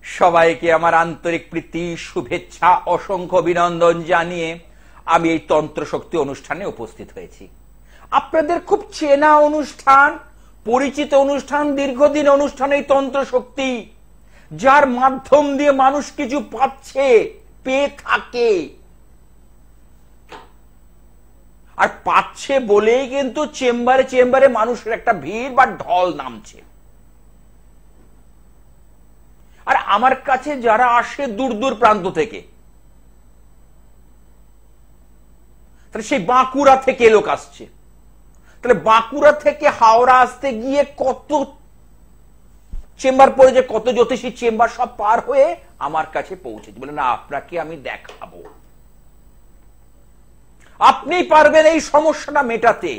সবাইকে আমার আন্তরিক প্রীতি, শুভেচ্ছা, অসংখ্য অভিনন্দন জানিয়ে আমি এই তন্ত্র শক্তি অনুষ্ঠানে উপস্থিত হয়েছি। আপনাদের খুব চেনা অনুষ্ঠান, পরিচিত অনুষ্ঠান, দীর্ঘদিন অনুষ্ঠান এই তন্ত্র শক্তি, যার মাধ্যম দিয়ে মানুষ কিছু পাচ্ছে, পেয়ে থাকে, আর পাচ্ছে বলেই কিন্তু চেম্বারে চেম্বারে মানুষের একটা ভিড় বা ঢল নামছে। আর আমার কাছে যারা আসে দূর দূর প্রান্ত থেকে, তাহলে সেই বাঁকুড়া থেকে লোক আসছে, তাহলে বাঁকুড়া থেকে হাওড়া আসতে গিয়ে কত চেম্বার পড়ে, যে কত জ্যোতিষী চেম্বার সব পার হয়ে আমার কাছে পৌঁছেছে। বলে না, আপনাকে আমি দেখাবো, আপনি পারবেন এই সমস্যাটা মেটাতে।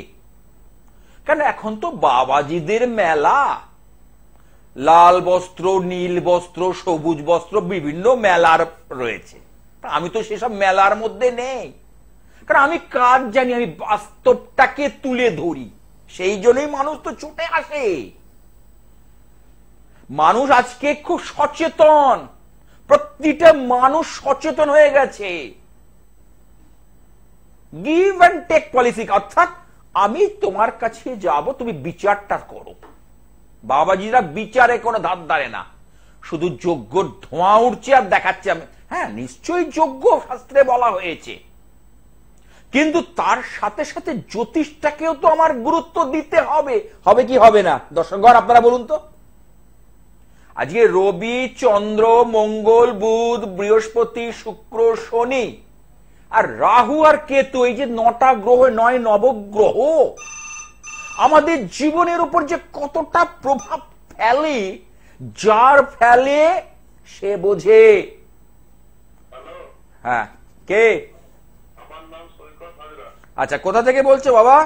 কেন এখন তো বাবাজিদের মেলা, লাল বস্ত্র, নীল বস্ত্র, সবুজ বস্ত্র, বিভিন্ন মেলার রয়েছে। আমি তো সেসব মেলার মধ্যে নেই, কারণ আমি কাজ জানি, আমি বাস্তবটাকে তুলে ধরি। সেই জন্যই মানুষ তো ছুটে আসে। মানুষ আজকে খুব সচেতন, প্রতিটা মানুষ সচেতন হয়ে গেছে। গিভ অ্যান্ড টেক পলিসি, অর্থাৎ আমি তোমার কাছে যাব, তুমি বিচারটা করো। বাবাজিরা বিচারে কোনো ধার ধারে না, শুধু যজ্ঞ ধোঁয়া উঠছে আর দেখাচ্ছে। আমি হ্যাঁ, নিশ্চয়ই যজ্ঞ শাস্ত্রে বলা হয়েছে, কিন্তু তার সাথে সাথে জ্যোতিষটাকেও তো আমার গুরুত্ব দিতে হবে। হবে কি হবে না দর্শকগণ, আপনারা বলুন তো। আজকে রবি, চন্দ্র, মঙ্গল, বুধ, বৃহস্পতি, শুক্র, শনি আর রাহু আর কেতু, এই যে 9টা গ্রহ, 9 নবগ্রহ আমাদের জীবনের উপর যে কতটা প্রভাব ফেলে, যার ফেলে সে বোঝে। হ্যাঁ, কে? আচ্ছা, কোথা থেকে বলছো বাবা?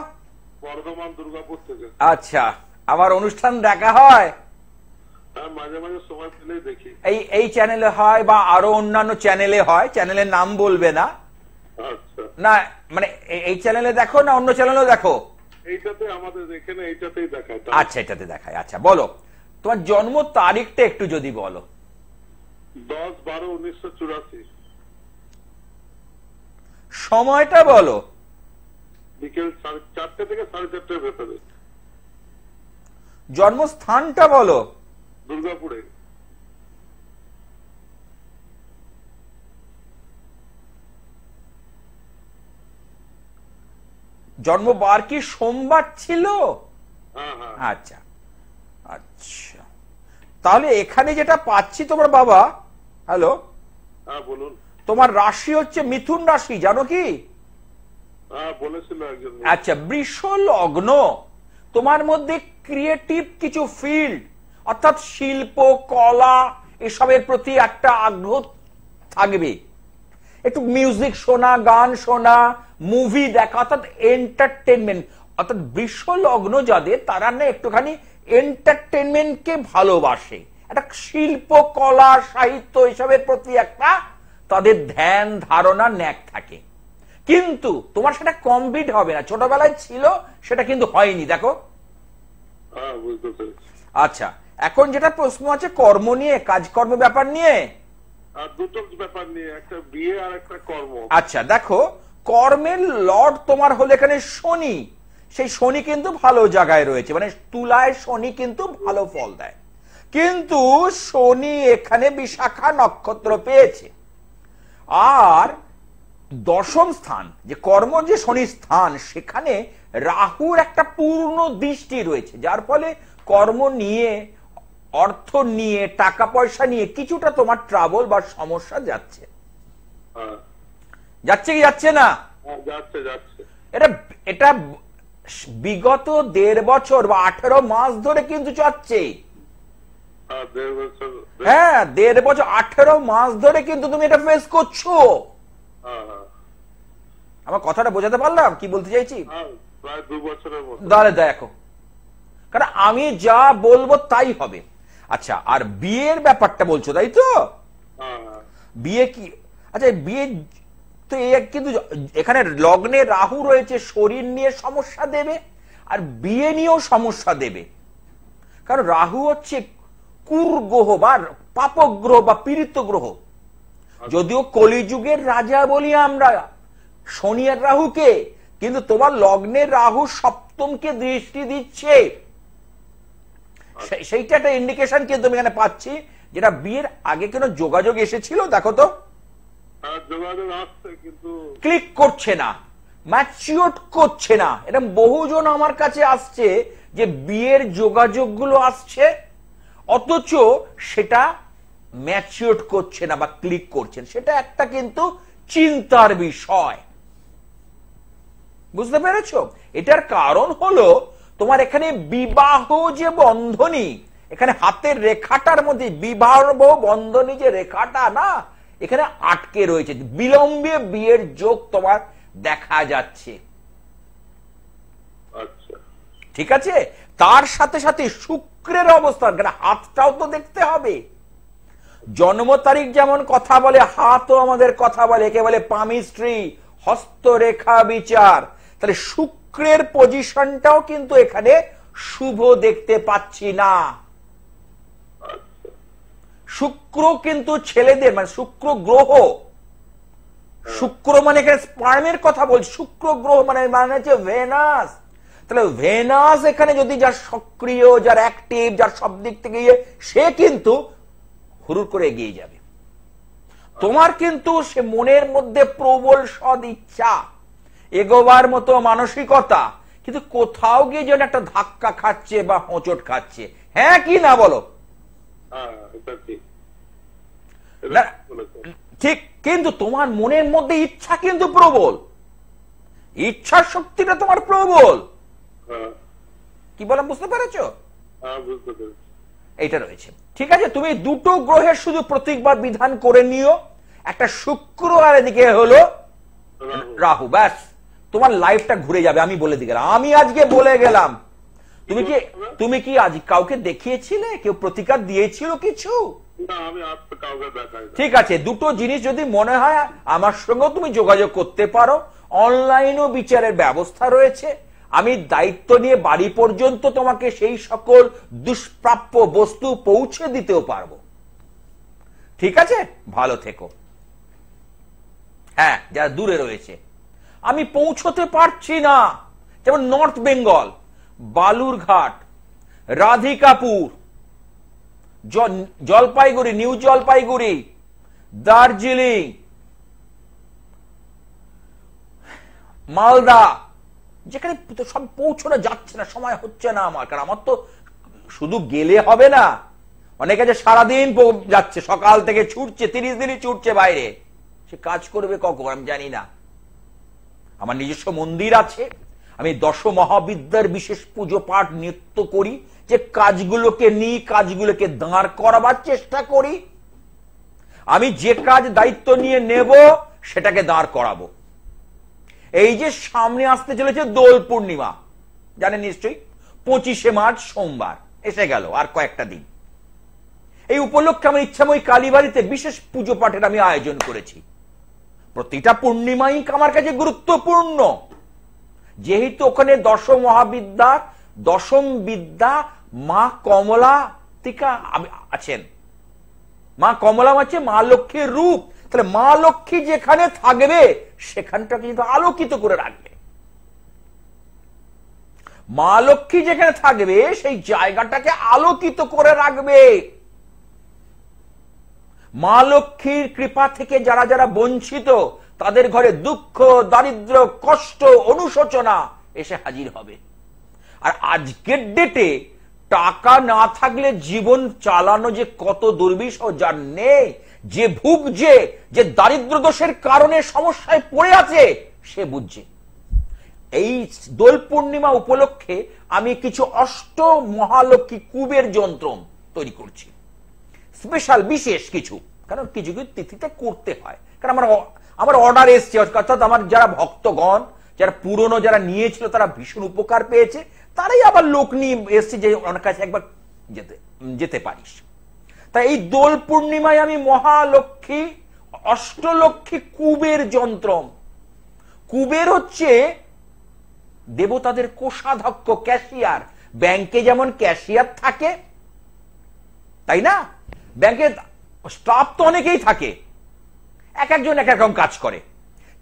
বর্ধমান, দুর্গাপুর থেকে। আচ্ছা, আমার অনুষ্ঠান দেখা হয়? মাঝে মাঝে সময় পেলেই দেখি। এই চ্যানেলে হয় বা আরো অন্যান্য চ্যানেলে হয়, চ্যানেলের নাম বলবে না। আচ্ছা, না মানে এই চ্যানেলে দেখো না অন্য চ্যানেলেও দেখো? এইটাতে আমাদের এখানে এইটাতেই দেখায়। আচ্ছা, এটাতে দেখায়। আচ্ছা, বলো তোমার জন্ম তারিখটা একটু যদি বলো। 10-12-1984। সময়টা বলো। বিকেল 4টে থেকে 4:30টার ভেতরে। জন্মস্থানটা বলো। দুর্গাপুরে। জন্মবার কি সোমবার ছিল? হ্যাঁ হ্যাঁ। আচ্ছা আচ্ছা, তাহলে এখানে যেটা পাচ্ছি তোমার বাবা, হ্যালো, হ্যাঁ বলুন। তোমার রাশি হচ্ছে মিথুন রাশি, জানো কি? হ্যাঁ বলেছিল একজন। আচ্ছা, বৃষ লগ্ন। তোমার মধ্যে ক্রিয়েটিভ কিছু ফিল্ড, অর্থাৎ শিল্প, কলা, এসবের প্রতি একটা আগ্রহ থাকবে। একটু মিউজিক শোনা, গান শোনা, মুভি দেখা, অর্থাৎ এন্টারটেনমেন্ট। অর্থাৎ বৃষ লগ্ন যাদের, তারা না একটুখানি এন্টারটেনমেন্টকে ভালোবাসে। একটা শিল্প, কলা, সাহিত্য এসবের প্রতি একটা তাদের ধ্যান, ধারণা, ন্যাক থাকে। কিন্তু তোমার সেটা কমপ্লিট হবে না। ছোটবেলায় ছিল, সেটা কিন্তু হয়নি। দেখো। হ্যাঁ, বুঝতে পেরেছি। আচ্ছা, এখন যেটা প্রশ্ন আছে কর্ম নিয়ে, কাজকর্ম ব্যাপার নিয়ে। আর দুটো ব্যাপার নিয়ে, একটা বিয়ে আর একটা কর্ম। আচ্ছা, দেখো, কর্মের লর্ড তোমার হলো এখানে শনি। সেই শনি কিন্তু ভালো জায়গায় রয়েছে, মানে তুলায় শনি কিন্তু ভালো ফল দেয়। কিন্তু শনি এখানে বিশাখা নক্ষত্র পেয়েছে। আর দশম স্থান, যে কর্ম, যে শনি স্থান, সেখানে রাহুর একটা পূর্ণ দৃষ্টি রয়েছে, যার ফলে কর্ম নিয়ে, অর্থ নিয়ে, টাকা পয়সা নিয়ে কিছুটা তোমার ট্রাবল বা সমস্যা যাচ্ছে। যাচ্ছে কি যাচ্ছে না? যাচ্ছে যাচ্ছে। এটা বিগত 1.5 বছর বা 18 মাস ধরে কিন্তু যাচ্ছে। হ্যাঁ, 1.5 বছর, 18 মাস ধরে কিন্তু তুমি এটা ফেস করছো। আমার কথাটা বোঝাতে পারলাম কি বলতে চাইছি? প্রায় 2 বছরের মতো। তাহলে দেখো, কারণ আমি যা বলবো তাই হবে। আচ্ছা, আর বিয়ের ব্যাপারটা বলছো, তাই তো? বিয়ে কি? আচ্ছা, বিয়ে তো কিন্তু এখানে লগ্নে রাহু রয়েছে, শরীর নিয়ে সমস্যা দেবে আর বিয়ে নিয়েও সমস্যা দেবে। কারণ রাহু হচ্ছে কুর গ্রহ বা পাপগ্রহ বা পীড়িত গ্রহ। যদিও কলিযুগের রাজা বলি আমরা শনি আর রাহুকে, কিন্তু তোমার লগ্নের রাহু সপ্তমকে দৃষ্টি দিচ্ছে, সেইটা একটা ইন্ডিকেশন কিন্তু আমি এখানে পাচ্ছি। যেটা বিয়ের আগে কেন যোগাযোগ এসেছিল দেখো তো, যোগাযোগ আসছে কিন্তু ক্লিক করছে না, ম্যাচিওর করছে না। এরকম বহুজন আমার কাছে আসছে যে বিয়ের যোগাযোগগুলো আসছে, অথচ সেটা ম্যাচিওর করছে না বা ক্লিক করছেন, সেটা একটা কিন্তু চিন্তার বিষয়। বুঝতে পেরেছো? এটার কারণ হলো তোমার এখানে বিবাহ যে বন্ধনী, এখানে হাতের রেখাটার মধ্যে বিবাহ বন্ধনী যে রেখাটা না, এখানে আটকে রয়েছে, বিলম্বে বিয়ের যোগ তোমার দেখা যাচ্ছে। আচ্ছা, ঠিক আছে, তার সাথে সাথে শুক্রের অবস্থান, হাতটাও তো দেখতে হবে। জন্ম তারিখ যেমন কথা বলে, হাতও আমাদের কথা বলে, একে বলে পামিস্ট্রি, হস্তরেখা বিচার। তাহলে শুক্রের পজিশনটাও কিন্তু এখানে শুভ দেখতে পাচ্ছি না। শুক্র কিন্তু ছেলেদের, মানে শুক্র গ্রহ, শুক্র মানে এখানে স্পার্মের কথা বলছি, শুক্র গ্রহ মানে হচ্ছে ভেনাস। তাহলে ভেনাস এখানে যদি যার সক্রিয়, যার অ্যাক্টিভ, যার সব দিক থেকে সে কিন্তু হুড়ুর করে এগিয়ে যাবে। তোমার কিন্তু সে মনের মধ্যে প্রবল সদ ইচ্ছা, এগোবার মতো মানসিকতা, কিন্তু কোথাও গিয়ে যেন একটা ধাক্কা খাচ্ছে বা হোঁচট খাচ্ছে। হ্যাঁ কি না বলো? ঠিক, কিন্তু তোমার মনের মধ্যে ইচ্ছা কিন্তু প্রবল, ইচ্ছার শক্তিটা তোমার প্রবল। কি বললাম বুঝতে পেরেছো? এইটা রয়েছে। ঠিক আছে, তুমি দুটো গ্রহের শুধু প্রতীকবাদ বিধান করে নিও, একটা শুক্র আর এদিকে হলো রাহু, ব্যাস তোমার লাইফটা ঘুরে যাবে। আমি বলে দিয়ে গেলাম, আমি আজকে বলে গেলাম। তুমি কি আজ কাউকে দেখিয়েছিলে? কেউ প্রতিকার দিয়েছিল কিছু? ঠিক আছে, দুটো জিনিস যদি মনে হয় আমার সঙ্গে তুমি যোগাযোগ করতে পারো, অনলাইনও বিচারের ব্যবস্থা রয়েছে। আমি দায়িত্ব নিয়ে বাড়ি পর্যন্ত তোমাকে সেই সকল দুষ্প্রাপ্য বস্তু পৌঁছে দিতেও পারবো। ঠিক আছে, ভালো থেকো। হ্যাঁ, যারা দূরে রয়েছে, আমি পৌঁছতে পারছি না, যেমন নর্থ বেঙ্গল, বালুরঘাট, রাধিকাপুর, জলপাইগুড়ি, নিউ জলপাইগুড়ি, দার্জিলিং, মালদা, যেখানে সব পৌঁছানো যাচ্ছে না, সময় হচ্ছে না আমার। কারণ আমার তো শুধু গেলে হবে না, অনেকে যে সারাদিন যাচ্ছে, সকাল থেকে ছুটছে, 30 দিনই ছুটছে বাইরে, সে কাজ করবে কখন আমি জানি না। আমার নিজস্ব মন্দির আছে, আমি 10 মহাবিদ্যার বিশেষ পুজো পাঠ নিত্য করি, যে কাজগুলোকে নিয়ে কাজগুলোকে দাঁড় করাবার চেষ্টা করি। আমি যে কাজ দায়িত্ব নিয়ে নেব সেটাকে দাঁড় করাবো। এই যে সামনে আসতে চলেছে দোল পূর্ণিমা, জানেন নিশ্চয়ই, 25শে মার্চ সোমবার এসে গেল, আর কয়েকটা দিন। এই উপলক্ষে আমার ইচ্ছাময়ী কালীবাড়িতে বিশেষ পুজো পাঠের আমি আয়োজন করেছি। প্রতিটা পূর্ণিমাই আমার কাছে গুরুত্বপূর্ণ, যেহেতু ওখানে 10 মহাবিদ্যা, 10ম বিদ্যা মা কমলা টিকা আছেন। মা কমলা আছে মা লক্ষ্মীর রূপ, তাহলে মা লক্ষ্মী যেখানে থাকবে সেখানটাকে কিন্তু আলোকিত করে রাখবে। মা লক্ষ্মী যেখানে থাকবে সেই জায়গাটাকে আলোকিত করে রাখবে। মা লক্ষ্মীর কৃপা থেকে যারা যারা বঞ্চিত, তাদের ঘরে দুঃখ, দারিদ্র, কষ্ট, অনুশোচনা এসে হাজির হবে। আর আজকের ডেটে টাকা না থাকলে জীবন চালানো যে কত দুর্বিষহ যার নেই, যে ভুগছে, যে দারিদ্র দোষের কারণে সমস্যায় পড়ে আছে, সে বুঝছে। এই দোল পূর্ণিমা উপলক্ষে আমি কিছু অষ্ট মহালক্ষ্মী কুবের যন্ত্র তৈরি করছি, স্পেশাল বিশেষ কিছু, কারণ কিছু কিছু তিথিতে করতে হয়। কারণ আমার অর্ডার এসছে, অর্থাৎ আমার যারা ভক্তগণ, যারা পুরনো যারা নিয়েছিল তারা ভীষণ উপকার পেয়েছে, তারাই আবার লোক নিয়ে এসছে যে ওনার কাছে একবার যেতে পারিস। তাই এই দোল পূর্ণিমায় আমি মহালক্ষ্মী, অষ্টলক্ষ্মী কুবের যন্ত্র। কুবের হচ্ছে দেবতাদের কোষাধ্যক্ষ, ক্যাশিয়ার। ব্যাংকে যেমন ক্যাশিয়ার থাকে, তাই না? ব্যাংকে স্টাফ তো অনেকেই থাকে, এক একজন এক এক রকম কাজ করে,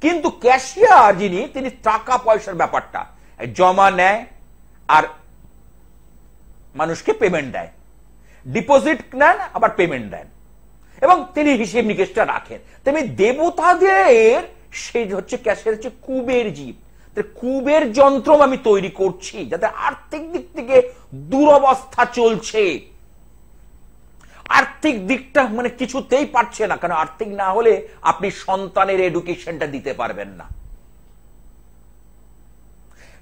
কিন্তু ক্যাশিয়ার যিনি, তিনি টাকা পয়সার ব্যাপারটা জমা নেয় আর মানুষকে পেমেন্ট দেয়, ডিপোজিট নেন আবার পেমেন্ট দেন, এবং তিনি হিসেব নিকেশটা রাখেন। তেমনি দেবতাদের সেই হচ্ছে ক্যাশিয়ার, হচ্ছে কুবের জীব। কুবের যন্ত্র আমি তৈরি করছি, যাতে আর্থিক দিক থেকে দুরবস্থা চলছে, আর্থিক দিকটা মানে কিছুতেই পারছে না, কারণ আর্থিক না হলে আপনি সন্তানের এডুকেশনটা দিতে পারবেন না।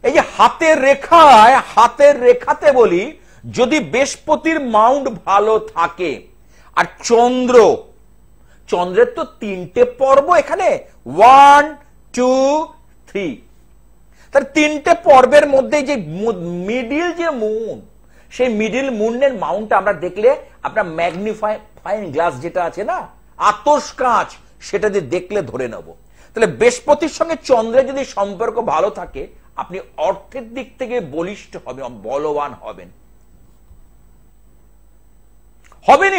এই যে হাতের রেখায়, হাতের রেখাতে বলি, যদি বৃহস্পতির মাউন্ট ভালো থাকে, আর চন্দ্রের তো 3টে পর্ব এখানে, 1 2 3, তার 3টে পর্বের মধ্যে যে মিডিল যে মুন, সেই মিডিল মুনের মাউন্ট আমরা দেখলে, আপনার ম্যাগনিফাইং গ্লাস যেটা আছে না, আতশ কাঁচ, সেটা দিয়ে দেখলে ধরে নেব। তাহলে বৃহস্পতির সঙ্গে চন্দ্রের যদি সম্পর্ক ভালো থাকে, আপনি অর্থের দিক থেকে বলিষ্ঠ হবেন, বলবান হবেন,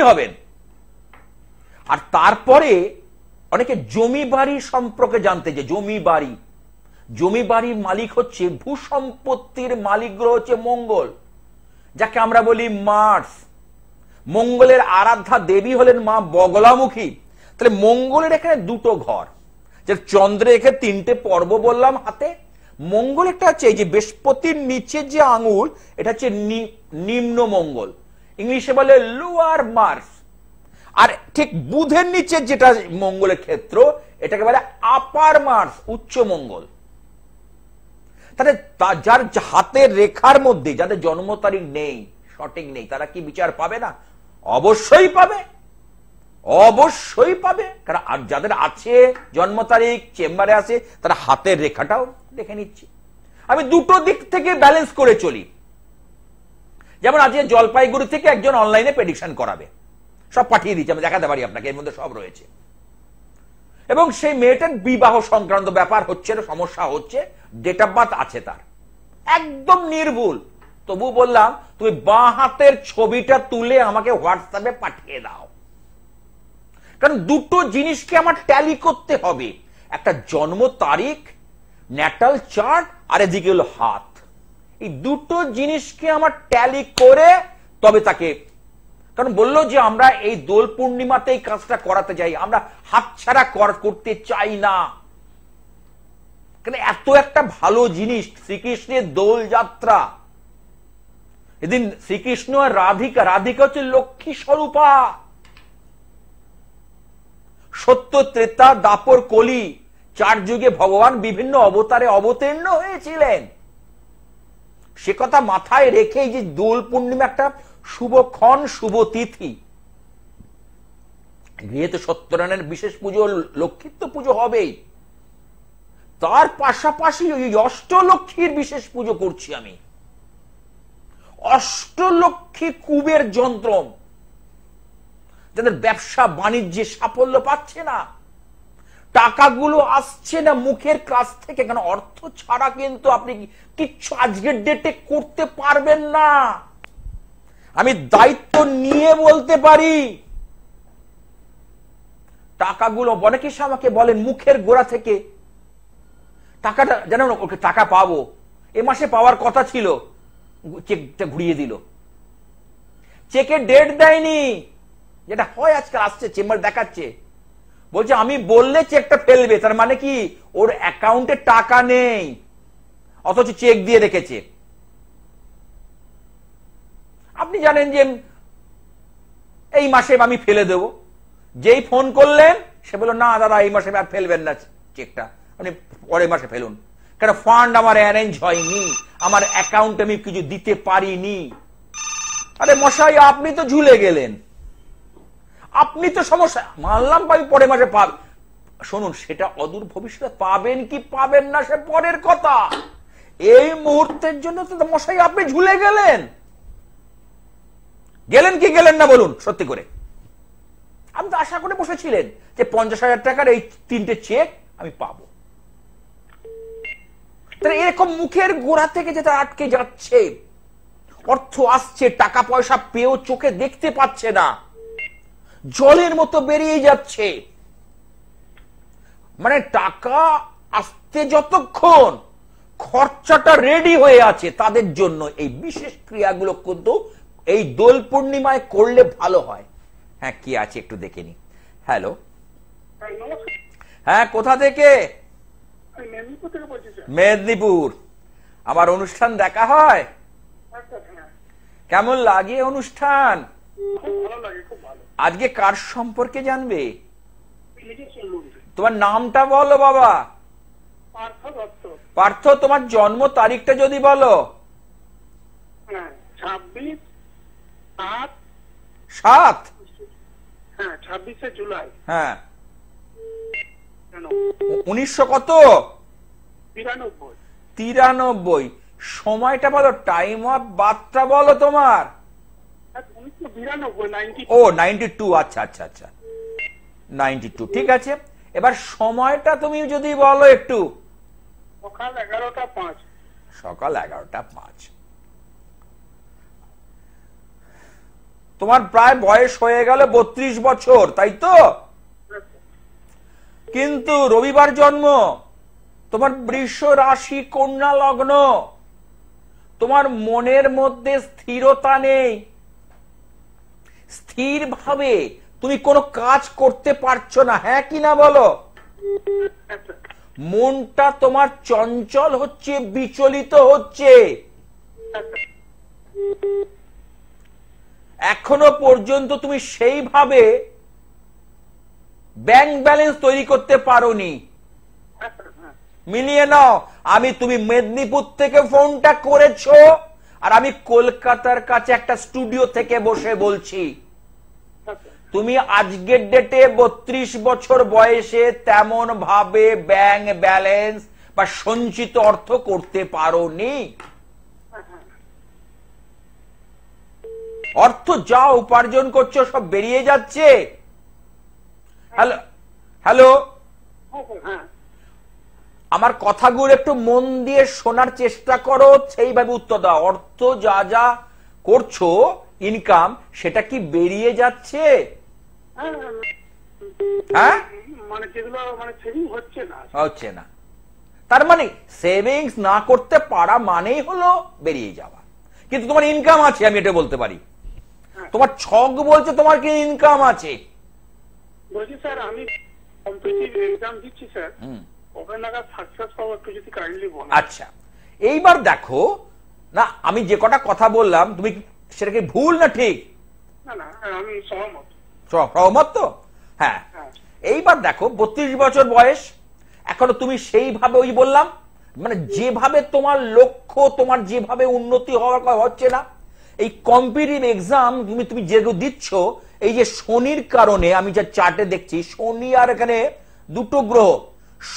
হবেন। আর তারপরে অনেকে জমি বাড়ি সম্পর্কে জানতে, যে জমি বাড়ির মালিক হচ্ছে, ভূসম্পত্তির মালিক গ্রহ হচ্ছে মঙ্গল, যাকে আমরা বলি মার্স। মঙ্গলের আরাধ্যা দেবী হলেন মা বগলামুখী। তাহলে মঙ্গলের এখানে 2টো ঘর, যে চন্দ্রের এখানে 3টে পর্ব বললাম হাতে। মঙ্গল একটা হচ্ছে এই যে বৃহস্পতির নিচে যে আঙুল, এটা হচ্ছে নিম্ন মঙ্গল, ইংলিশে বলে লোয়ার মার্স। আর ঠিক বুধের নিচে যেটা মঙ্গলের ক্ষেত্র, এটাকে বলে আপার মার্স, উচ্চ মঙ্গল। তাহলে যার হাতের রেখার মধ্যে যাদের জন্ম তারিখ নেই, সঠিক নেই, তারা কি বিচার পাবে না? অবশ্যই পাবে, অবশ্যই পাবে। কারণ আর যাদের আছে জন্ম তারিখ, চেম্বারে আছে, তারা হাতের রেখাটাও দেখে নিচ্ছে। আমি 2টো দিক থেকে ব্যালেন্স করে চলি। যেমন আজকে জলপাইগুড়ি থেকে একজন অনলাইনে প্রেডিকশন করাবে, সব পাঠিয়ে দিচ্ছে, আমি দেখাতে পারি আপনাকে, এর মধ্যে সব রয়েছে। এবং সেই মেয়েটার বিবাহ সংক্রান্ত ব্যাপার হচ্ছে, সমস্যা হচ্ছে, ডেট অফ বার্থ আছে তার, একদম নির্ভুল। তবু বললাম, তুমি বাঁ হাতের ছবিটা তুলে আমাকে হোয়াটসঅ্যাপে পাঠিয়ে দাও, কারণ 2টো জিনিসকে আমার ট্যালি করতে হবে, একটা জন্ম তারিখ, ন্যাটাল চার্ট, আর এদিকে হলো হাত। এই 2টো জিনিসকে আমার ট্যালি করে তবে তাকে, কারণ বললো যে আমরা এই দোল পূর্ণিমাতে এই কাজটা করাতে চাই, আমরা হাতছাড়া করতে চাই না, কারণ এত একটা ভালো জিনিস শ্রীকৃষ্ণের দোল যাত্রা। এদিন শ্রীকৃষ্ণ আর রাধিকা হচ্ছে লক্ষ্মী স্বরূপা। সত্য, ত্রেতা, দাপর, কলি, 4 যুগে ভগবান বিভিন্ন অবতারে অবতীর্ণ হয়েছিলেন। সে কথা মাথায় রেখে যে দোল পূর্ণিমা একটা শুভক্ষণ, শুভ তিথি, গৃহেতে সত্যনারায়ণের বিশেষ পুজো, লক্ষ্মীত্ব পুজো হবেই, তার পাশাপাশি ওই অষ্টলক্ষ্মীর বিশেষ পুজো করছি আমি। অষ্টলক্ষ্মী কুবের যন্ত্র, যাদের ব্যবসা বাণিজ্যে সাফল্য পাচ্ছে না, টাকাগুলো আসছে না মুখের কাছ থেকে, কারণ অর্থ ছাড়া কিন্তু আপনি কিচ্ছু আজকের ডেটে করতে পারবেন না। আমি দায়িত্ব নিয়ে বলতে পারি, টাকাগুলো অনেকে আমাকে বলেন মুখের গোড়া থেকে, টাকাটা জানো না, ওকে টাকা পাবো, এ মাসে পাওয়ার কথা ছিল, চেকটা ঘুরিয়ে দিল, চেকের ডেট দেয়নি, যেটা হয় আজকাল, আসছে চেম্বার দেখাচ্ছে, বলছে আমি বললে চেকটা ফেলবে, তার মানে কি ওর অ্যাকাউন্টে টাকা নেই, অথচ চেক দিয়ে রেখেছে। আপনি জানেন যে এই মাসে আমি ফেলে দেব, যেই ফোন করলেন সে বলল না দাদা এই মাসে আর ফেলবেন না চেকটা, আপনি পরের মাসে ফেলুন, কারণ ফান্ড আমার অ্যারেঞ্জ হয়নি, আমার অ্যাকাউন্টে আমি কিছু দিতে পারিনি। আরে মশাই আপনি তো ঝুলে গেলেন, আপনি তো সমস্যা, মানলাম আমি পরের মাসে পাব, শুনুন সেটা অদূর ভবিষ্যতে পাবেন কি পাবেন না সে পরের কথা, এই মুহূর্তের জন্য তো মশাই আপনি ঝুলে গেলেন। গেলেন কি গেলেন না বলুন সত্যি করে? আপনি তো আশা করে বসেছিলেন যে 50,000 টাকার এই 3টে চেক আমি পাবো। এরকম মুখের গোড়া থেকে যেটা আটকে যাচ্ছে, অর্থ আসছে, টাকা পয়সা পেয়েও চোখে দেখতে পাচ্ছে না, জলের মতো বেরিয়ে যাচ্ছে। মানে টাকা আসতে যতক্ষণ খরচাটা রেডি হয়ে আছে তাদের জন্য এই বিশেষ ক্রিয়াগুলো কিন্তু এই দোল পূর্ণিমায় করলে ভালো হয়। হ্যাঁ, কি আছে একটু দেখে নি। হ্যালো, হ্যাঁ, কোথা থেকে? মেদিনীপুর। আমার অনুষ্ঠান দেখা হয়? কেমন লাগে অনুষ্ঠান? আজকে কার সম্পর্কে জানবে? তোমার নামটা বলো বাবা। পার্থ, তোমার জন্ম তারিখটা যদি বলো। 26 জুলাই। হ্যাঁ, 1900 কত? 93। সময়টা বলো, টাইম অফ বার্থটা বলো তোমার। 1992। ও 92। আচ্ছা আচ্ছা আচ্ছা, 92। ঠিক আছে, এবার সময়টা তুমি যদি বলো একটু। সকাল 11টা 5। সকাল 11টা 5। তোমার প্রায় বয়স হয়ে গেল 32 বছর, তাই তো? কিন্তু রবিবার জন্ম, তোমার বৃষ রাশি, কন্যা লগ্ন, তোমার মনের মধ্যে স্থিরতা নেই। স্থিরভাবে তুমি কোনো কাজ করতে পারছো না, হ্যাঁ কি না বলো? মনটা তোমার চঞ্চল হচ্ছে, বিচলিত হচ্ছে। এখনো পর্যন্ত তুমি সেইভাবে ব্যাংক ব্যালেন্স তৈরি করতে পারোনি। মিলিয়ে নাও, তুমি মেদিনীপুর থেকে ফোনটা করেছো, আর আমি কলকাতার কাছে একটা স্টুডিও থেকে বসে বলছি। তুমি আজকের ডেটে 32 বছর বয়সে তেমন ভাবে ব্যাংক ব্যালেন্স বা সঞ্চিত অর্থ করতে পারোনি। অর্থ যা উপার্জন করছো সব বেরিয়ে যাচ্ছে। হ্যালো হ্যালো, আমার কথাগুলো একটু মন দিয়ে শোনার চেষ্টা করো, সেইভাবে উত্তর দাও। অর্থ যা যা করছো ইনকাম, সেটা কি বেরিয়ে যাচ্ছে? হ্যাঁ, মানে যেগুলো মানে সেভিং হচ্ছে না। তার মানে সেভিংস না করতে পারা মানেই হলো বেরিয়ে যাওয়া। কিন্তু তোমার ইনকাম আছে, আমি এটা বলতে পারি। তোমার ছক বলছে তোমার কি ইনকাম আছে। বলছি স্যার, আমি কম্পিটিটিভ এক্সাম দিচ্ছি স্যার, ওখানে নাগাদ সাকসেস পাবো, একটু যদি কাইন্ডলি বলেন। আচ্ছা, এইবার দেখো না, আমি যে কটা কথা বললাম তুমি সেটা কি ভুল না ঠিক? না না, আমি সহমত। সহমত তো? হ্যাঁ, এইবার দেখো 32 বছর বয়স, এখনো তুমি সেইভাবে ওই বললাম, মানে যেভাবে তোমার লক্ষ্য, তোমার যেভাবে উন্নতি হওয়ার কথা হচ্ছে না। এই কম্পিটিটিভ এক্সাম তুমি যেগুলো দিচ্ছ, এই যে শনির কারণে আমি যা চার্টে দেখছি, শনি আর এখানে দুটো গ্রহ,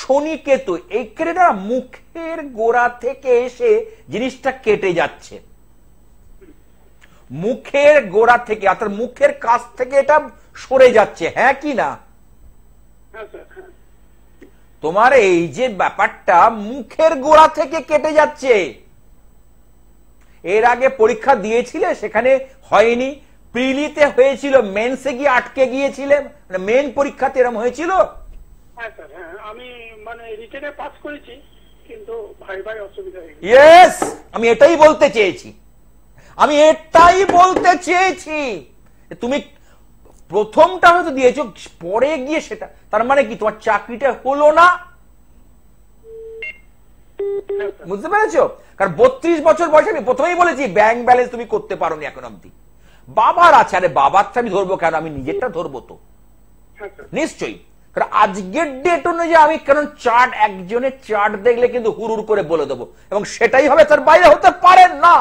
শনি কেতু, এই কেটেটা মুখের গোড়া থেকে এসে জিনিসটা কেটে যাচ্ছে। মুখের গোড়া থেকে, অর্থাৎ মুখের কাছ থেকে এটা সরে যাচ্ছে, হ্যাঁ কি না? তোমার এই যে ব্যাপারটা মুখের গোড়া থেকে কেটে যাচ্ছে। এর আগে পরীক্ষা দিয়েছিলে, সেখানে হয়নি। প্রিলিতে হয়েছিল, মেন্সে গিয়ে আটকে গিয়েছিলে, মেন পরীক্ষাতে এরকম হয়েছিল। আমি মানে রিটেনে পাস করেছি, কিন্তু ভাই অসুবিধা হয়ে গেছে। ইয়েস, আমি এটাই বলতে চেয়েছি। তুমি প্রথমটা হয়তো দিয়েছো, পরে গিয়ে সেটা, তার মানে কি তোমার চাকরিটা হলো না? বুঝতে পেরেছো? কারণ 32 বছর বয়সে আমি প্রথমেই বলেছি ব্যাংক ব্যালেন্স তুমি করতে পারোনি এখন অব্দি। বাবার আছে, আরে বাবারটা আমি ধরবো কেন, আমি নিজেরটা ধরবো তো নিশ্চয়ই। কারণ আজকের ডেট অনুযায়ী আমি, কারণ চার্ট, একজনের চার্ট দেখলে কিন্তু হুড়ুর করে বলে দেবো, এবং সেটাই হবে, তার বাইরে হতে পারে না।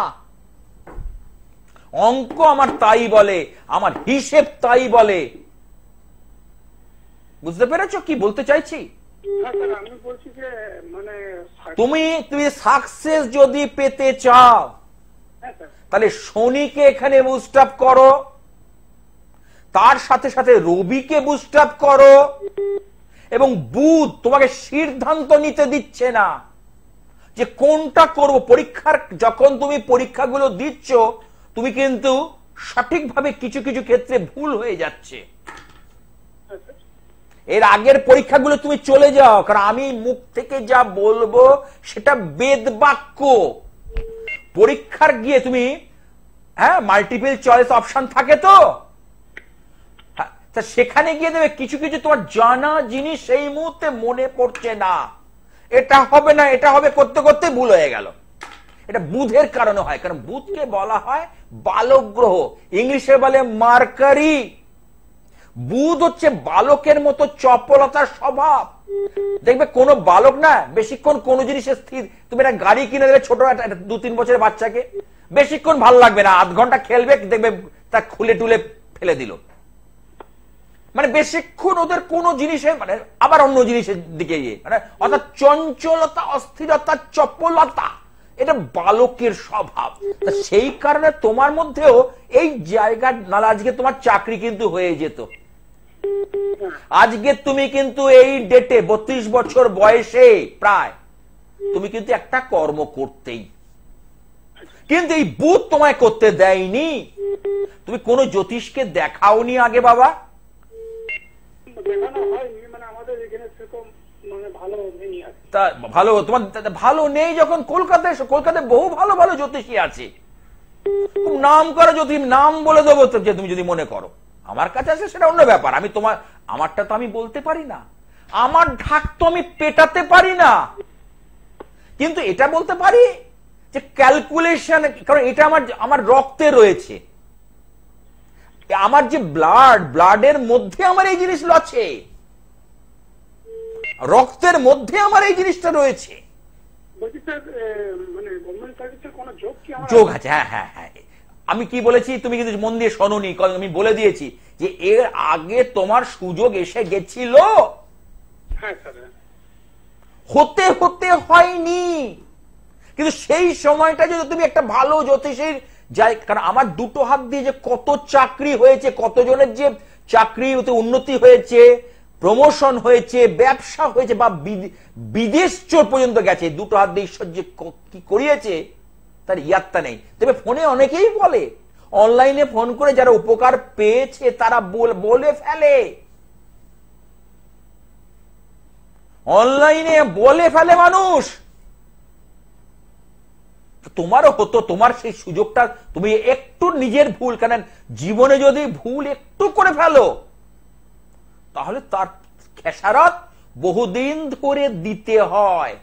অঙ্ক আমার তাই বলে, আমার হিসেব তাই বলে। বুঝতে পেরেছো কি বলতে চাইছি? আমি বলছি যে মানে তুমি সাকসেস যদি পেতে চাও, তাহলে শনিকে এখানে বুস্ট আপ করো, তার সাথে সাথে রবিকে বুস্ট আপ করো, এবং বুধ তোমাকে সিদ্ধান্ত নিতে দিচ্ছে না যে কোনটা করব। পরীক্ষার যখন তুমি পরীক্ষাগুলো দিচ্ছ, তুমি কিন্তু সঠিকভাবে কিছু কিছু ক্ষেত্রে ভুল হয়ে যাচ্ছে। এর আগের পরীক্ষাগুলো তুমি চলে যাও, কারণ আমি মুখ থেকে যা বলবো সেটা বেদ বাক্য। পরীক্ষার গিয়ে তুমি মাল্টিপল চয়েস অপশন থাকে তো, সেখানে গিয়ে দেবে কিছু কিছু তোমার জানা জিনিস সেই মুহূর্তে মনে পড়ছে না, এটা হবে না এটা হবে করতে করতে ভুল হয়ে গেল। এটা বুধের কারণে হয়, কারণ বুধকে বলা হয় বালক গ্রহ, ইংলিশে বলে মার্কারি। বুধ হচ্ছে বালকের মতো চপলতার স্বভাব। দেখবে কোন বালক না বেশিক্ষণ কোন জিনিসে স্থির, তুমি একটা গাড়ি কিনে দিলে ছোট একটা 2-3 বছরের বাচ্চাকে, বেশিক্ষণ ভালো লাগবে না, আধ ঘন্টা খেলবে দেখবে তা খুলে টুলে ফেলে দিল। মানে বেশিক্ষণ ওদের কোন জিনিসে মানে আবার অন্য জিনিসের দিকে গিয়ে মানে অর্থাৎ চঞ্চলতা, অস্থিরতা, চপলতা, এটা বালকের স্বভাব। সেই কারণে তোমার মধ্যেও এই জায়গা নালে আজকে তোমার চাকরি কিন্তু হয়ে যেত। আজকে তুমি কিন্তু এই ডেটে 32 বছর বয়সে প্রায় তুমি কিন্তু একটা কর্ম করতেই, কিন্তু এই বুধ তোমায় করতে দেয়নি। তুমি কোন জ্যোতিষকে দেখাওনি আগে বাবা? তা ভালো, তোমার ভালো নেই যখন কলকাতায় বহু ভালো ভালো জ্যোতিষী আছে, খুব নাম করা জ্যোতিষ, নাম বলে দেবো যে তুমি যদি মনে করো। আমার কাছে আছে সেটা অন্য ব্যাপার, আমি তোমার আমারটা তো আমি বলতে পারি না, আমার ঢাক তো আমি পেটাতে পারি না, কিন্তু এটা বলতে পারি যে ক্যালকুলেশন, কারণ এটা আমার রক্তে রয়েছে, আমার যে ব্লাডের মধ্যে আমার এই জিনিস আছে, রক্তের মধ্যে আমার এই জিনিসটা রয়েছে। যোগ আছে, হ্যাঁ হ্যাঁ হ্যাঁ। আমি কি বলেছি তুমি কিন্তু মন দিয়ে শোনোনি, আমি বলে দিয়েছি যে এর আগে তোমার সুযোগ এসে গেছিল, হতে হতে হয়নি, কিন্তু সেই সময়টা যদি তুমি একটা ভালো জ্যোতিষীর যাই, কারণ আমার দুটো হাত দিয়ে যে কত চাকরি হয়েছে, কতজনের যে চাকরি উন্নতি হয়েছে, প্রমোশন হয়েছে, ব্যবসা হয়েছে, বা বিদেশ পর্যন্ত গেছে, দুটো হাত দিয়ে ঈশ্বর যে কি করিয়েছে তার ইয়াত্তা নেই। তবে ফোনে অনেকেই বলে, অনলাইনে ফোন করে যারা উপকার পেয়েছে তারা বলে ফেলে, অনলাইনে বলে ফেলে মানুষ। তোমারও হতো, তোমার সেই সুযোগটা তুমি একটু নিজের ভুল, কেন জীবনে যদি ভুল একটু করে ফেলো তাহলে তার খেসারত বহুদিন ধরে দিতে হয়।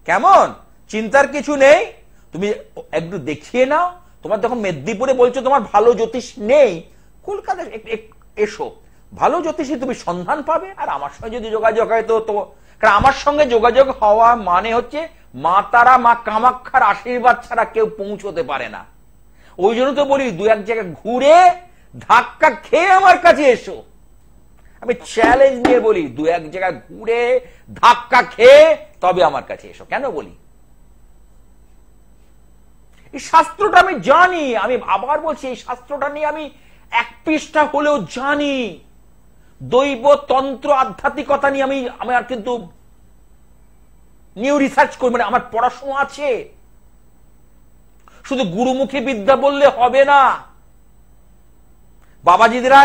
কেমন? চিন্তার কিছু নেই, তুমি একটু দেখিয়ে নাও। তোমার যখন মেদিনীপুরে বলছো তোমার ভালো জ্যোতিষ নেই, কলকাতায় এসো, ভালো জ্যোতিষী তুমি সন্ধান পাবে। আর আমার সঙ্গে যদি যোগাযোগ হয় তো, কারণ আমার সঙ্গে যোগাযোগ হওয়া মানে হচ্ছে মা তারা, মা কামাক্ষার আশীর্বাদ ছাড়া কেউ পৌঁছতে পারে না। ওই জন্য তো বলি 2-1 জায়গায় ঘুরে ধাক্কা খেয়ে আমার কাছে এসো। আমি চ্যালেঞ্জ নিয়ে বলি, 2-1 জায়গায় ঘুরে ধাক্কা খেয়ে তবে আমার কাছে এসো। কেন বলি? এই শাস্ত্রটা আমি জানি, আমি আবার বলছি এই শাস্ত্রটা নিয়ে আমি 1 পৃষ্ঠা হলেও জানি। দৈব তন্ত্র আধ্যাত্মিকতা নিয়ে আমি আর কিন্তু নিউ রিসার্চ করি, মানে আমার পড়াশোনা আছে। শুধু গুরুমুখী বিদ্যা বললে হবে না। বাবাজিরা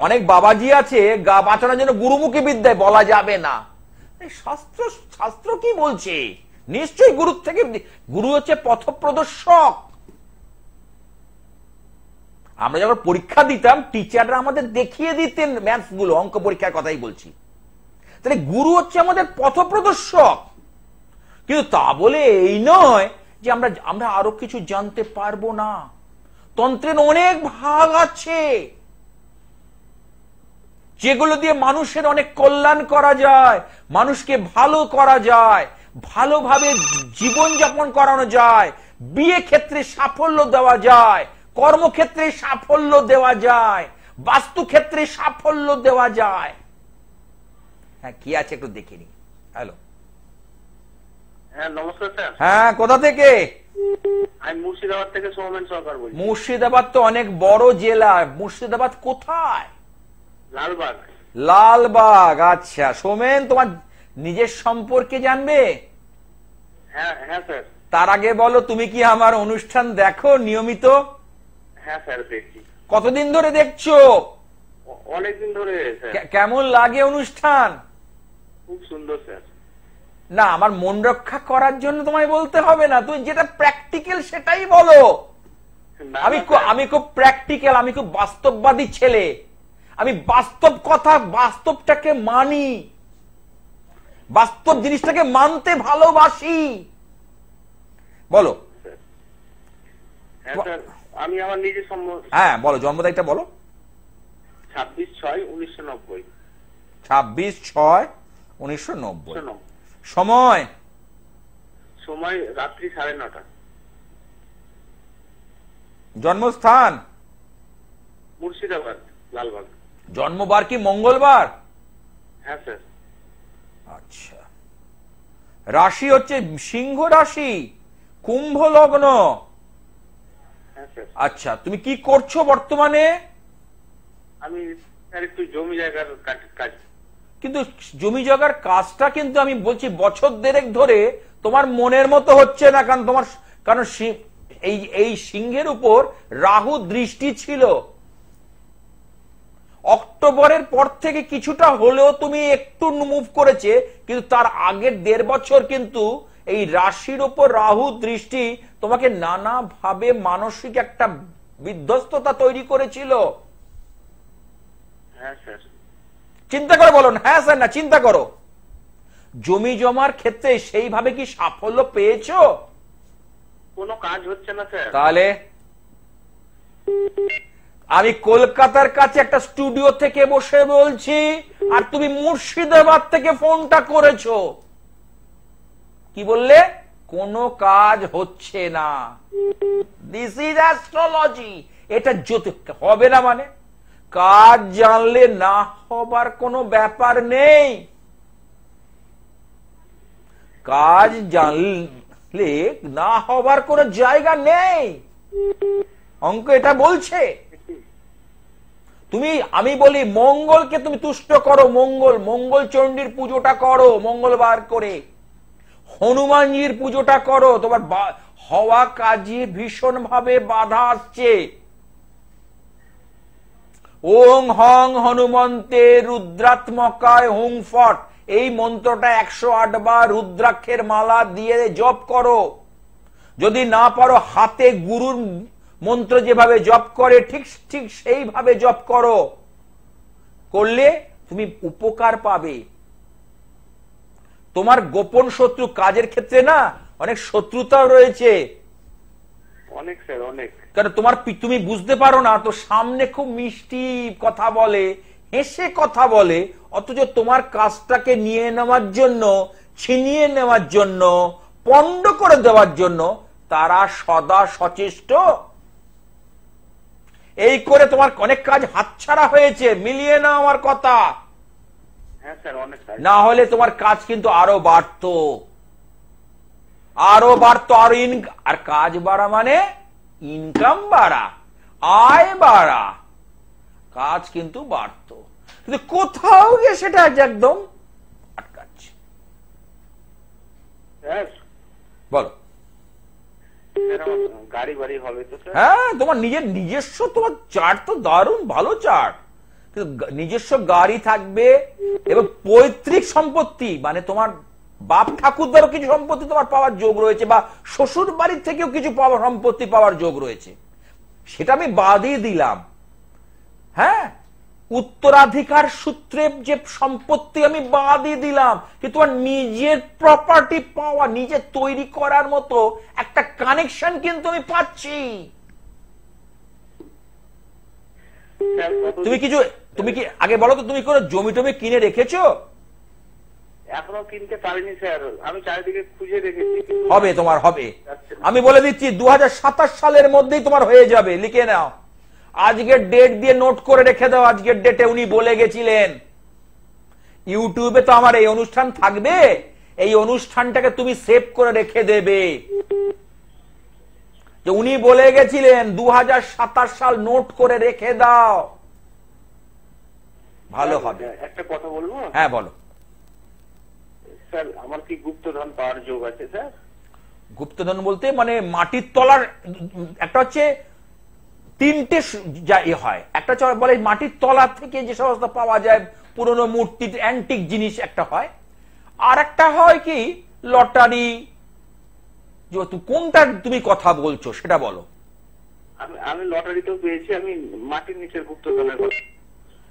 অনেক বাবাজি আছে গা বাঁচানোর জন্য গুরুমুখী বিদ্যায় বলা যাবে না। শাস্ত্র কি বলছে? নিশ্চয়ই গুরু থেকে, গুরু হচ্ছে পথপ্রদর্শক। আমরা যখন পরীক্ষা দিতাম টিচাররা আমাদের দেখিয়ে দিতেন ম্যাথস গুলো, অঙ্ক পরীক্ষার কথাই বলছি। তাহলে গুরু হচ্ছে আমাদের পথপ্রদর্শক। কিন্তু তা বলে এই নয় যে আমরা আরো কিছু জানতে পারবো না। তন্ত্রের অনেক ভাগ আছে যেগুলো দিয়ে মানুষের অনেক কল্যাণ করা যায়, মানুষকে ভালো করা যায়, ভালোভাবে জীবনযাপন করানো যায়, বিয়ে ক্ষেত্রে সাফল্য দেওয়া যায়, কর্মক্ষেত্রে সাফল্য দেওয়া যায়, বাস্তু ক্ষেত্রে সাফল্য দেওয়া যায়। হ্যাঁ, কি আছে একটু দেখে নি। হ্যালো, হ্যাঁ নমস্কার স্যার। হ্যাঁ, কোথা থেকে? আমি মুর্শিদাবাদ থেকে সৌমেন সরকার বলছি। মুর্শিদাবাদ তো অনেক বড় জেলা। মুর্শিদাবাদ কোথায়? লালবাগ। লালবাগ, আচ্ছা। সোমেন, তোমার নিজের সম্পর্কে জানবে? হ্যাঁ হ্যাঁ স্যার। তার আগে বলো, তুমি কি আমার অনুষ্ঠান দেখো নিয়মিত? হ্যাঁ স্যার, দেখছি। কতদিন ধরে দেখছো? অনেকদিন ধরে স্যার। কেমন লাগে অনুষ্ঠান? খুব সুন্দর স্যার। না, আমার মন রক্ষা করার জন্য তোমায় বলতে হবে না, তুমি যেটা প্র্যাকটিক্যাল সেটাই বলো। আমি খুব প্র্যাকটিক্যাল, আমি খুব বাস্তববাদী ছেলে, আমি বাস্তব কথা, বাস্তবটাকে মানি, বাস্তব জিনিসটাকে মানতে ভালোবাসি। বলো। হ্যাঁ স্যার, আমি আমার নিজের হ্যাঁ বলো, জন্ম তারিখটা বলো। 26/6/1990। 26/6/1990। সময় রাত্রি 9:30। জন্মস্থান মুর্শিদাবাদ, লালবাগ। জন্মবার কি মঙ্গলবার? হ্যাঁ স্যার। আচ্ছা, রাশি হচ্ছে সিংহ রাশি, কুম্ভ লগ্ন। হ্যাঁ স্যার। আচ্ছা, তুমি কি করছো বর্তমানে? আমি স্যার একটু জমি জায়গার কাজ। কিন্তু জমি জায়গার কাজটা কিন্তু আমি বলছি বছর দেড়েক ধরে তোমার মনের মতো হচ্ছে না, কারণ এই সিংহের উপর রাহু দৃষ্টি ছিল। অক্টোবরের পর থেকে কিছুটা হলেও তুমি একটু মুভ করেছে, কিন্তু তার আগের 1.5 বছর কিন্তু এই রাশির উপর রাহু দৃষ্টি তোমাকে নানাভাবে মানসিক একটা বিধ্বস্ততা তৈরি করেছিল। হ্যাঁ স্যার। চিন্তা করে বলো। হ্যাঁ স্যার না, চিন্তা করো। জমি জমার ক্ষেত্রে সেইভাবে কি সাফল্য পেয়েছো? কোনো কাজ হচ্ছে না স্যার। তাহলে আমি কলকাতার কাছে একটা স্টুডিও থেকে বসে বলছি, আর তুমি মুর্শিদাবাদ থেকে ফোনটা করেছো। কি বললে? কোনো কাজ হচ্ছে না। This is astrology. এটা হবে না মানে? কাজ জানলে না হবার কোনো ব্যাপার নেই। কাজ জানলে না হবার কোনো জায়গা নেই, অঙ্ক এটা বলছে। আমি বলি মঙ্গলকে তুমি তুষ্ট করো, মঙ্গল চণ্ডীর পুজোটা করো মঙ্গলবার করে, হনুমানজির পুজোটা করো, তোমার হওয়া কাজে ভীষণ ভাবে বাধা আসছে। ওং হং হনুমন্তে রুদ্রাত্মকায় হুং ফট, এই মন্ত্রটা 108 বার রুদ্রাক্ষের মালা দিয়ে জপ করো। যদি না পারো হাতে গুরুর মন্ত্র যেভাবে জপ করে ঠিক সেইভাবে জপ করো, করলে তুমি উপকার পাবে। তোমার গোপন শত্রু কাজের ক্ষেত্রে না অনেক শত্রুতা রয়েছে, অনেক স্যার, অনেক। কারণ তুমি বুঝতে পারো না তো, সামনে খুব মিষ্টি কথা বলে, হেসে কথা বলে, অথচ তোমার কাজটাকে নিয়ে নেওয়ার জন্য, ছিনিয়ে নেওয়ার জন্য, পণ্ড করে দেওয়ার জন্য তারা সদা সচেষ্ট। এই করে তোমার অনেক কাজ হাতছাড়া হয়েছে, মিলিয়ে নাও আমার কথা। হ্যাঁ স্যার, অনেক। না হলে তোমার কাজ কিন্তু আরো বাড়তো, আর কাজ বাড়া মানে ইনকাম বাড়া, আয় বাড়া, কাজ কিন্তু বাড়তো, কিন্তু কোথাও গিয়ে সেটা একদম আটকাচ্ছে। বলো। গাড়ি বাড়ি হবে তো? হ্যাঁ, তোমার নিজস্ব তোমার চার্ট তো দারুণ ভালো চার্ট, নিজস্ব গাড়ি থাকবে এবং পৈতৃক সম্পত্তি, মানে তোমার বাপ ঠাকুরদারও কিছু সম্পত্তি তোমার পাওয়ার যোগ রয়েছে, বা শ্বশুর বাড়ির থেকেও কিছু সম্পত্তি পাওয়ার যোগ রয়েছে, সেটা আমি বাদই দিলাম। হ্যাঁ, উত্তরাধিকার সূত্রে যে সম্পত্তি আমি বাদই দিলাম, কিন্তু তোমার নিজের প্রপার্টি পাওয়া, নিজে তৈরি করার মতো একটা কানেকশন কিন্তু আমি পাচ্ছি। তুমি কি আগে বলো তো, তুমি কোনো জমি টমি কিনে রেখেছো? এখনো কিনতে পারিনি স্যার, আমি চারিদিকে খুঁজে রেখেছি। হবে, তোমার হবে, আমি বলে দিচ্ছি 2027 সালের মধ্যেই তোমার হয়ে যাবে। লিখে নাও, আজকের ডেট দিয়ে নোট করে রেখে দাও। আজকের ডেটে উনি বলে গেছিলেন। ইউটিউবে তো আমার এই অনুষ্ঠান থাকবে, এই অনুষ্ঠানটাকে তুমি সেভ করে রেখে দেবে, যে উনি বলে গেছিলেন 2027 সাল, নোট করে রেখে দাও, ভালো হবে। একটা কথা বলবো? হ্যাঁ বলো। স্যার, আমার কি গুপ্তধন পাওয়ার যোগ আছে স্যার? গুপ্তধন বলতে মানে মাটির তলার, একটা হচ্ছে তিনটে হয়। একটা বলে মাটির তলা থেকে যে সমস্ত পাওয়া যায় পুরনো মূর্তি অ্যান্টিক জিনিস একটা হয়, আর একটা হয় কি লটারি। কোনটা তুমি কথা বলছো সেটা বলো। আমি লটারিতেও পেয়েছি, আমি মাটির নিচের গুপ্তধনের কথা।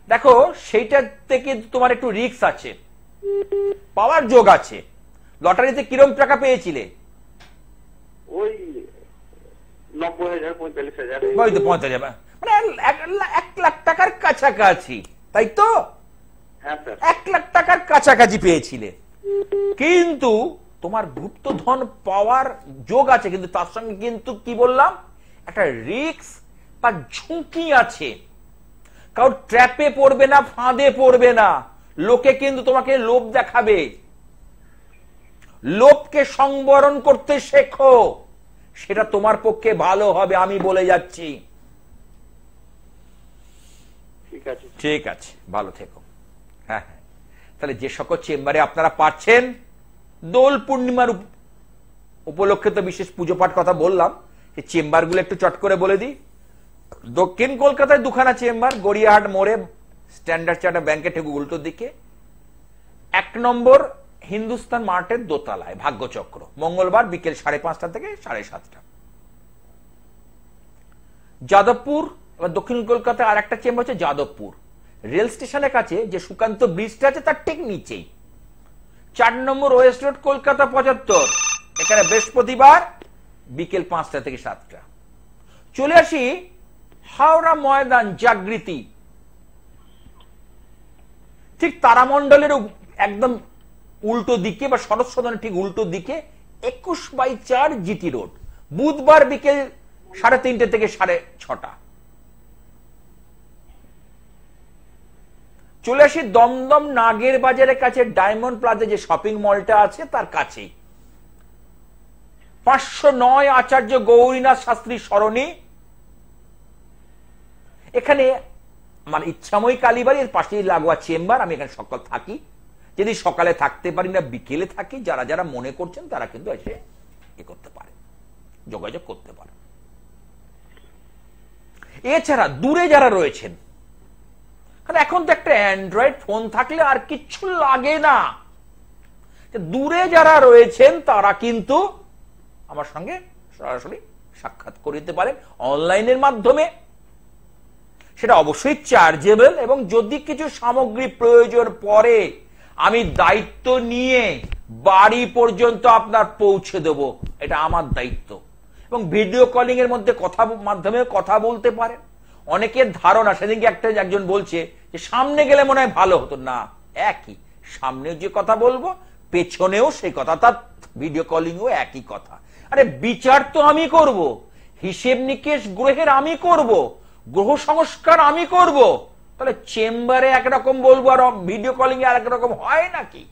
দেখো সেইটা থেকে তোমার একটু রিস্ক আছে, পাওয়ার যোগ আছে। লটারিতে কিরম টাকা পেয়েছিলে? ওই 90,000 45,000। ওই তো 45,000, মানে 1 লাখ টাকার কাছাকাছি, তাই তো? হ্যাঁ স্যার। 1 লাখ টাকার কাছাকাছি পেয়েছিলে, কিন্তু তোমার গুপ্তধন পাওয়ার যোগ আছে, কিন্তু তার সঙ্গে কিন্তু কি বললাম, একটা রিস্ক বা ঝুঁকি আছে। কারণ ট্র্যাপে পড়বে না, ফাঁদে পড়বে না, লোকে কিন্তু তোমাকে লোভ দেখাবে। লোভকে সংবরণ করতে শেখো, সেটা তোমার পক্ষে ভালো হবে, আমি বলে যাচ্ছি। ঠিক আছে, ভালো থেকো। হ্যাঁ হ্যাঁ, তাহলে যে সকল চেম্বারে আপনারা পাচ্ছেন, দোল পূর্ণিমার উপলক্ষে তো বিশেষ পুজো পাঠ কথা বললাম, এই চেম্বারগুলো একটু চট করে বলে দিই। দক্ষিণ কলকাতায় 2খানা চেম্বার, গড়িয়াহাট মোড়ে স্ট্যান্ডার্ড চার্টার ব্যাংকের ঠিক উল্টো দিকে। 1 নম্বর হিন্দুস্তান মার্টের দোতলায় ভাগ্যচক্র, মঙ্গলবার বিকেল 5:30 থেকে 7:30। যাদবপুর, দক্ষিণ কলকাতায় আর একটা চেম্বার হচ্ছে যাদবপুর, রেল স্টেশনের কাছে যে সুকান্ত ব্রিজটা আছে তার ঠিক নিচেই। 4 নম্বর ওয়েস্ট রোড, কলকাতা 75, এখানে বৃহস্পতিবার বিকেল 5টা থেকে 7টা। চলে আসি হাওড়া ময়দান জাগৃতি, ঠিক তারামণ্ডলের একদম উল্টো দিকে বা শরৎ সদনের ঠিক উল্টো দিকে 21/4 জিটি রোড, বুধবার বিকেল 3:30 থেকে 6:30। চলে আসি দমদম নাগের বাজারের কাছে ডায়মন্ড প্লাজা যে শপিং মলটা আছে তার কাছেই, 509 আচার্য গৌরীনাথ শাস্ত্রী সরণি। এখানে মানে ইচ্ছাময়ী কালীবাড়ির পাশেই লাগোয়া চেম্বার। আমি এখানে সকাল থাকি, যদি সকালে থাকতে পারি না বিকেলে থাকি। যারা যারা মনে করছেন তারা কিন্তু এসে করতে পারে, যোগাযোগ করতে পারে। এছাড়া দূরে যারা রয়েছেন, এখন তো একটা অ্যান্ড্রয়েড ফোন থাকলে আর কিচ্ছু লাগে না, দূরে যারা রয়েছেন তারা কিন্তু আমার সঙ্গে সরাসরি সাক্ষাৎ করে দিতে পারেন অনলাইনের মাধ্যমে। সেটা অবশ্যই চার্জেবল, এবং যদি কিছু সামগ্রী প্রয়োজন পড়ে আমি দায়িত্ব নিয়ে বাড়ি পর্যন্ত আপনার পৌঁছে দেব, এটা আমার দায়িত্ব। এবং ভিডিও কলিং এর মাধ্যমে কথা বলতে পারেন। অনেকের ধারণা, সেদিনকে একজন বলছে যে সামনে গেলে মনে হয় ভালো হতো, না, একই, সামনেও যে কথা বলবো পেছনেও সেই কথা, তার ভিডিও কলিংও একই কথা। আরে বিচার তো আমি করব, হিসেব নিকেশ গ্রহের আমি করব, গ্রহ সংস্কার আমি করব, তাহলে চেম্বারে একরকম বলবো আর ভিডিও কলিং এ আরেক রকম হয় নাকি?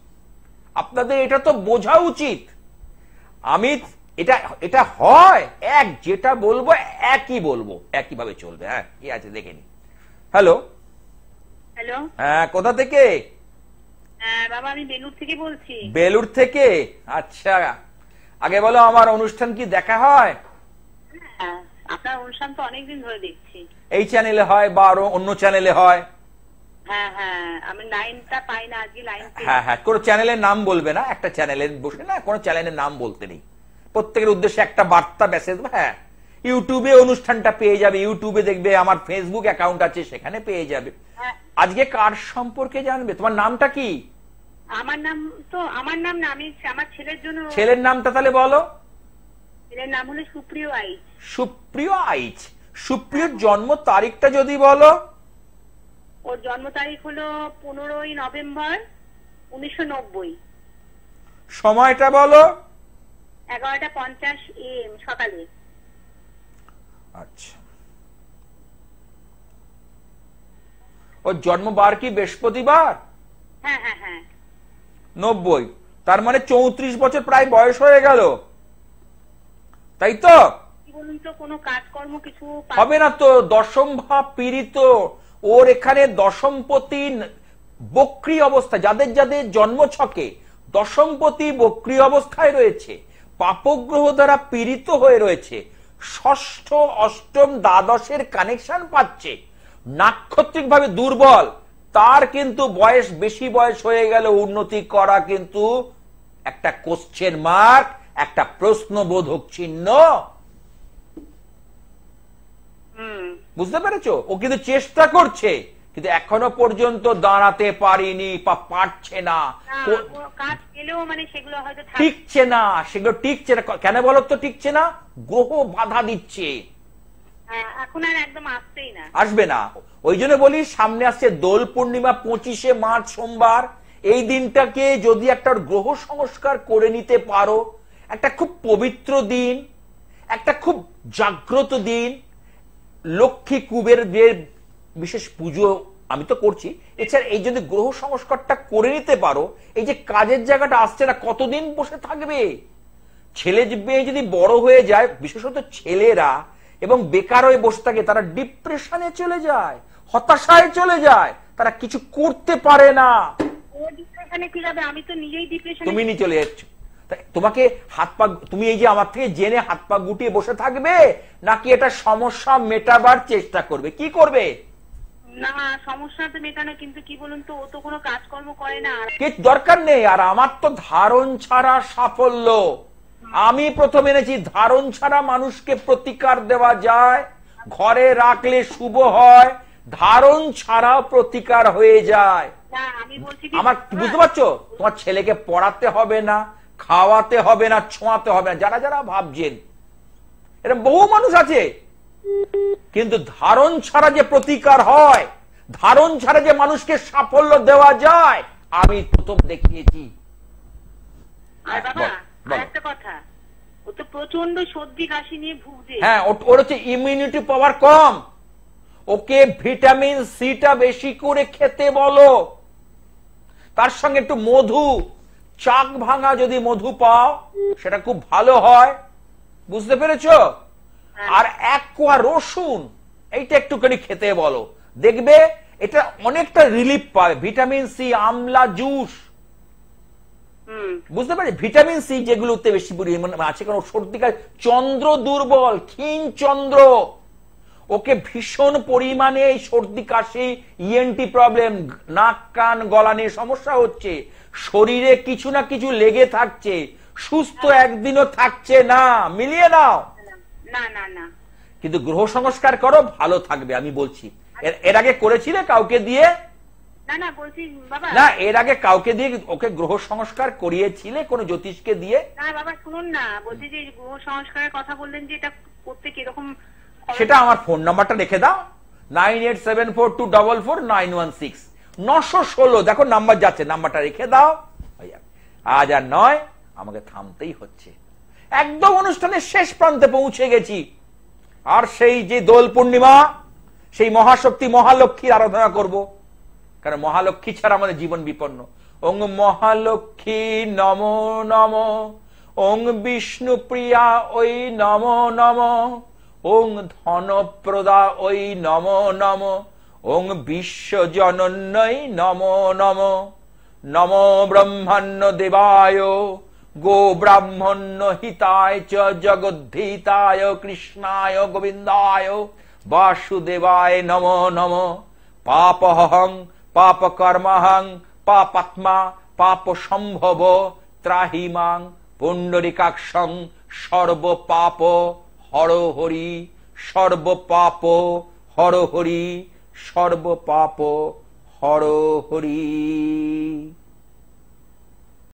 আপনাদের এটা তো বোঝা উচিত। আমি এটা হয় এক, যেটা বলবো একই বলবো, একইভাবে চলবে। হ্যাঁ, কি আছে দেখে নি। হ্যালো হ্যালো, হ্যাঁ, কোথা থেকে? বাবা আমি বেলুর থেকে বলছি। বেলুর থেকে? আচ্ছা, আগে বলো আমার অনুষ্ঠান কি দেখা হয়? আপনার অনুষ্ঠান তো অনেকদিন ধরে দেখছি। এই চ্যানেলে হয় বা আরো অন্য চ্যানেলে হয়? হ্যাঁ হ্যাঁ, আমি লাইনটা পাই না আজকে। লাইন হ্যাঁ হ্যাঁ, কোনো চ্যানেলের নাম বলবে না, একটা চ্যানেলের বসে না, কোনো চ্যানেলের নাম বলতে নেই, প্রত্যেকের উদ্দেশ্যে একটা বার্তা মেসেজ। হ্যাঁ, ইউটিউবে অনুষ্ঠানটা পেয়ে যাবে, ইউটিউবে দেখবে, আমার ফেসবুক অ্যাকাউন্ট আছে সেখানে পেয়ে যাবে। আজকে কার সম্পর্কে জানবে? তোমার নামটা কি? আমার নাম না, আমি আমার ছেলের জন্য। ছেলের নামটা তাহলে বলো। ছেলের নাম হলো সুপ্রিয় আইচ। সুপ্রিয় আইচ। সুপ্রিয়র জন্ম তারিখটা যদি বলো। ওর জন্ম তারিখ হলো 15ই নভেম্বর 1990। সময়টা বলো। 11:50 AM সকালে। আচ্ছা, ওর জন্মবার কি বৃহস্পতিবার? হ্যাঁ হ্যাঁ হ্যাঁ। 90, তার মানে 34 বছর প্রায় বয়স হয়ে গেল, তাই তো? বলুন তো, কোনো কাজকর্ম কিছু হবে না তো, দশম ভাব পীড়িত। ওর এখানে দশমপতি বক্রী অবস্থা, যাদের যাদের জন্ম ছকে দশমপতি বক্রী অবস্থায় রয়েছে, পাপগ্রহ দ্বারা পীড়িত হয়ে রয়েছে, ষষ্ঠ অষ্টম দ্বাদশের কানেকশন পাচ্ছে, নাক্ষত্রিক ভাবে দুর্বল, তার কিন্তু বয়স বেশি বয়স হয়ে গেল, উন্নতি করা কিন্তু একটা কোশ্চেন মার্ক, একটা প্রশ্নবোধক চিহ্ন। বুঝতে পেরেছো? ও কিন্তু চেষ্টা করছে, কিন্তু এখনো পর্যন্ত দাঁড়াতে পারিনি বা পারছে না, টিকছে না, সেগুলো টিকছে না। কেন বলো তো টিকছে না? গ্রহ বাধা দিচ্ছে, এখন আর একদম আসছেই না, আসবে না। ওই জন্য বলি সামনে আসছে দোল পূর্ণিমা 25শে মার্চ সোমবার। এই দিনটাকে যদি একটা গ্রহ সংস্কার করে নিতে পারো, একটা খুব পবিত্র দিন, একটা খুব জাগ্রত দিন, লক্ষ্মী কুবেরদের বিশেষ পুজো আমি তো করছি, এছাড়া এই যদি গ্রহ সংস্কারটা করে নিতে পারো, এই যে কাজের জায়গাটা আসছে না, কতদিন বসে থাকবে? ছেলে মেয়ে যদি বড় হয়ে যায়, বিশেষত ছেলেরা এবং বেকার হয়ে বসে থাকে, তারা ডিপ্রেশনে চলে যায়, হতাশায় চলে যায়, তারা কিছু করতে পারে না। তুমি নিয়ে চলে যাচ্ছ, তোমাকে হাত পা, তুমি এই যে আমার থেকে জেনে হাত পা গুটিয়ে বসে থাকবে, নাকি এটা সমস্যা মেটাবার চেষ্টা করবে? কি করবে? না, সমস্যা তো মেটানো, কিন্তু কি বলুন তো, ও তো কোনো কাজকর্ম করে না, কিছু দরকার নেই। আর আমার তো ধারণ ছাড়া সাফল্য, আমি প্রথম এনেছি, ধারণ ছাড়া মানুষকে প্রতিকার দেওয়া যায়, ঘরে রাখলে শুভ হয়, ধারণ ছাড়া প্রতিকার হয়ে যায়। আমার বুঝতে পারছো? তোমার ছেলেকে পড়াতে হবে না, খাওয়াতে হবে না, ছোঁয়াতে হবে না, যারা যারা ভাবছেন, এরকম বহু মানুষ আছে। কিন্তু ধারণ ছাড়া যে প্রতিকার হয়, ধারণ ছাড়া যে মানুষকে সাফল্য দেওয়া যায়, আমি প্রথম দেখিয়েছি। একটা কথা, ও তো প্রচন্ড সর্দি কাশি নিয়ে ভুগছে। হ্যাঁ, ওর হচ্ছে ইমিউনিটি পাওয়ার কম, ওকে ভিটামিন সিটা বেশি করে খেতে বলো, তার সঙ্গে একটু মধু, চাক ভাঙা যদি মধু পাও সেটা খুব ভালো হয়। বুঝতে পেরেছো? আর 1 কোয়া রসুন, এইটা একটুখানি খেতে বলো, দেখবে এটা অনেকটা রিলিফ পাবে। ভিটামিন সি, আমলা জুস, বুঝতে পারছি, ভিটামিন সি যেগুলোতে বেশি পরিমাণে আছে, কারণ সর্দিকার চন্দ্র দুর্বল, ক্ষীণ চন্দ্র, ওকে ভীষণ পরিমাণে এই সর্দি কাশি, ইএনটি প্রবলেম, নাক কান গলা নিয়ে সমস্যা হচ্ছে, শরীরে কিছু না কিছু লেগে থাকছে, সুস্থ একদিনও থাকছে না। মিলিয়ে নাও। না না না, কিন্তু গ্রহ সংস্কার করো, ভালো থাকবে, আমি বলছি। এর আগে করেছিলে কাউকে দিয়ে? না না, বলছি বাবা, না, এর আগে কাউকে দিয়ে ওকে গ্রহ সংস্কার করিয়েছিলে, কোন জ্যোতিষকে দিয়ে? না বাবা, শুনুন না, বলছি যে গ্রহ সংস্কারের কথা বললেন, যে এটা করতে কিরকম, সেটা আমার ফোন নাম্বারটা রেখে দাও, 9874244916 916। দেখো নাম্বার যাচ্ছে, নাম্বারটা রেখে দাও। আজ আর নয়, আমাকে থামতেই হচ্ছে, একদম অনুষ্ঠানের শেষ প্রান্তে পৌঁছে গেছি। আর সেই যে দোল পূর্ণিমা, সেই মহাশক্তি মহালক্ষ্মীর আরাধনা করব, কারণ মহালক্ষ্মী ছাড়া আমাদের জীবন বিপন্ন। ওং মহালক্ষ্মী নমো নমো, ওং বিষ্ণু প্রিয়া ওই নমো নমো, ওং ধনপ্রদা ওই নমো নমো, ওং বিশ্বজনন্যই নমো নমো, নমো ব্রহ্মণ্য দেবায় গো ব্রাহ্মণ্য হিতায় চ জগদ্ধিতায় কৃষ্ণায় গোবিন্দায় বাসুদেবায় নমো নমো। পাপহং পাপ কর্মহং পাপাত্মা পাপ সম্ভব ত্রাহি মাং পুণ্ডরিকাক্ষং সর্ব পাপ হর হরি, সর্ব পাপ হর হরি, সর্ব পাপ হর হরি।